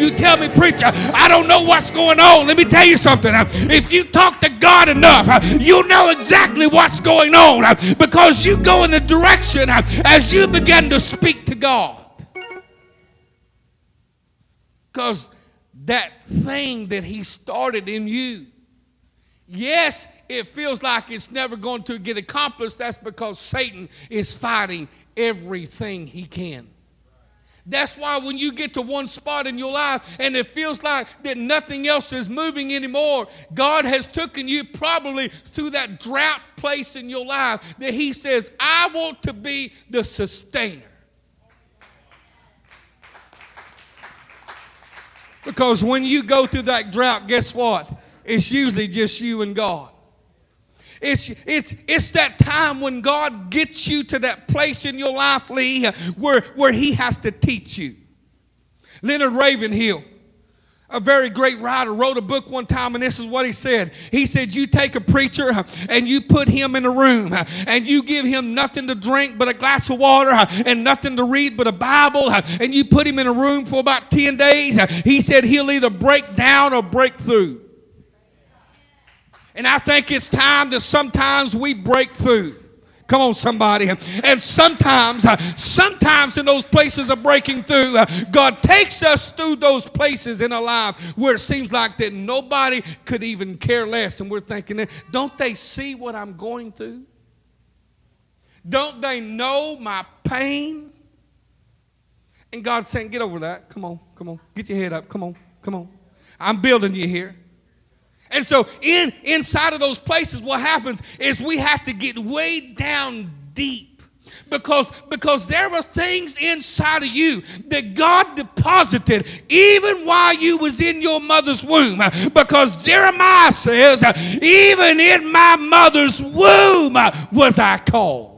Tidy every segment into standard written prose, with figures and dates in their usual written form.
You tell me, preacher, I don't know what's going on. Let me tell you something. If you talk to God enough, you'll know exactly what's going on because you go in the direction as you begin to speak to God. Because that thing that he started in you, yes, it feels like it's never going to get accomplished. That's because Satan is fighting everything he can. That's why when you get to one spot in your life and it feels like that nothing else is moving anymore, God has taken you probably through that drought place in your life that he says, I want to be the sustainer. Because when you go through that drought, guess what? It's usually just you and God. It's that time when God gets you to that place in your life, Lee, where he has to teach you. Leonard Ravenhill, a very great writer, wrote a book one time, and this is what he said. He said, you take a preacher and you put him in a room and you give him nothing to drink but a glass of water and nothing to read but a Bible, and you put him in a room for about 10 days. He said he'll either break down or break through. And I think it's time that sometimes we break through. Come on, somebody. And sometimes in those places of breaking through, God takes us through those places in our life where it seems like that nobody could even care less. And we're thinking, don't they see what I'm going through? Don't they know my pain? And God's saying, get over that. Come on. Get your head up. Come on. I'm building you here. And so inside of those places, what happens is we have to get way down deep because there were things inside of you that God deposited even while you was in your mother's womb. Because Jeremiah says, even in my mother's womb was I called.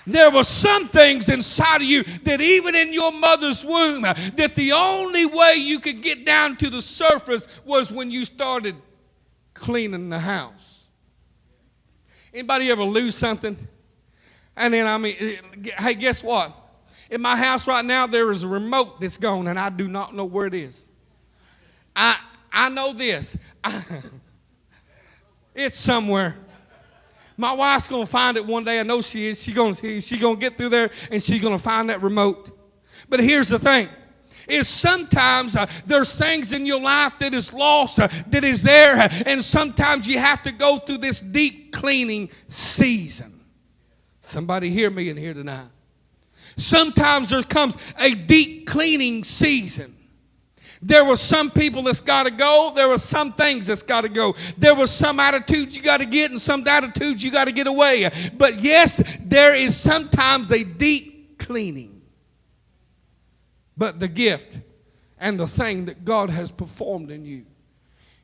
There were some things inside of you that even in your mother's womb, that the only way you could get down to the surface was when you started cleaning the house. Anybody ever lose something? And then, hey, guess what? In my house right now, there is a remote that's gone, and I do not know where it is. I know this. It's somewhere. My wife's going to find it one day. I know she is. She's going to get through there, and she's going to find that remote. But here's the thing. Is sometimes there's things in your life that is lost, that is there, and sometimes you have to go through this deep cleaning season. Somebody hear me in here tonight. Sometimes there comes a deep cleaning season. There were some people that's got to go. There were some things that's got to go. There were some attitudes you got to get and some attitudes you got to get away. But yes, there is sometimes a deep cleaning. But the gift and the thing that God has performed in you,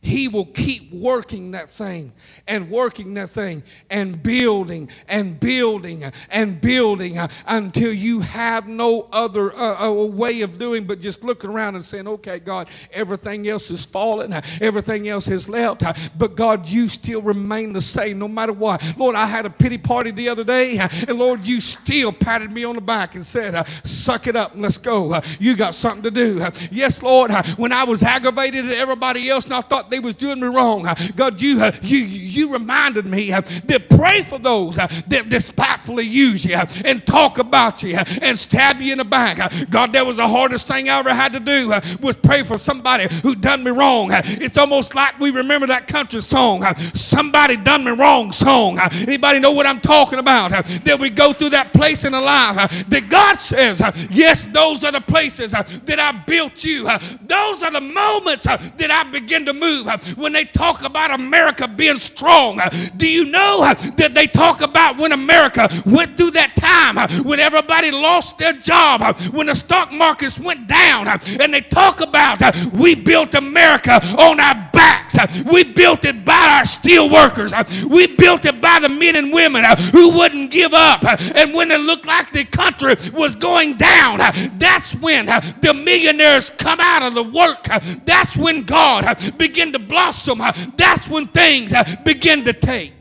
he will keep working that thing and working that thing and building and building and building until you have no other way of doing but just looking around and saying, okay, God, everything else is fallen, everything else has left, but God, you still remain the same no matter what. Lord, I had a pity party the other day, and Lord, you still patted me on the back and said, suck it up and let's go. You got something to do. Yes, Lord, when I was aggravated at everybody else and I thought they was doing me wrong, God, you reminded me that pray for those that despitefully use you and talk about you and stab you in the back. God, that was the hardest thing I ever had to do was pray for somebody who done me wrong. It's almost like we remember that country song, Somebody Done Me Wrong song. Anybody know what I'm talking about? That we go through that place in our life that God says, yes, those are the places that I built you. Those are the moments that I begin to move. When they talk about America being strong, do you know that they talk about when America went through that time when everybody lost their job, when the stock markets went down, and they talk about we built America on our backs. We built it by our steel workers. We built it by the men and women who wouldn't give up. And when it looked like the country was going down, that's when the millionaires come out of the work. That's when God began to blossom. That's when things begin to take.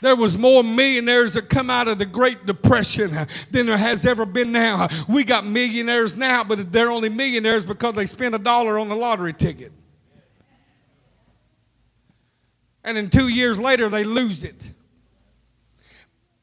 There was more millionaires that come out of the Great Depression than there has ever been now. We got millionaires now, but they're only millionaires because they spent $1 on the lottery ticket. And then 2 years later, they lose it.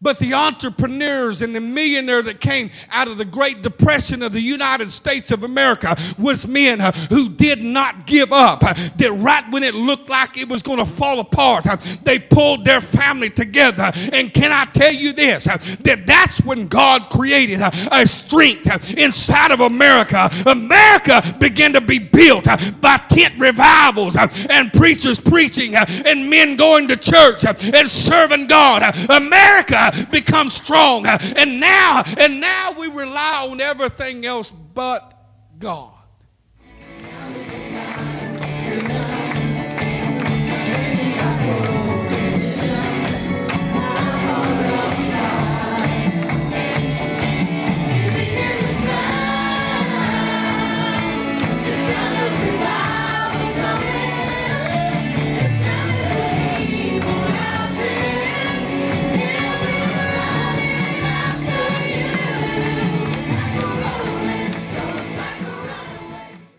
But the entrepreneurs and the millionaire that came out of the Great Depression of the United States of America was men who did not give up. That right when it looked like it was going to fall apart, they pulled their family together. And can I tell you this? That's when God created a strength inside of America. America began to be built by tent revivals and preachers preaching and men going to church and serving God. America become strong, and now we rely on everything else but God.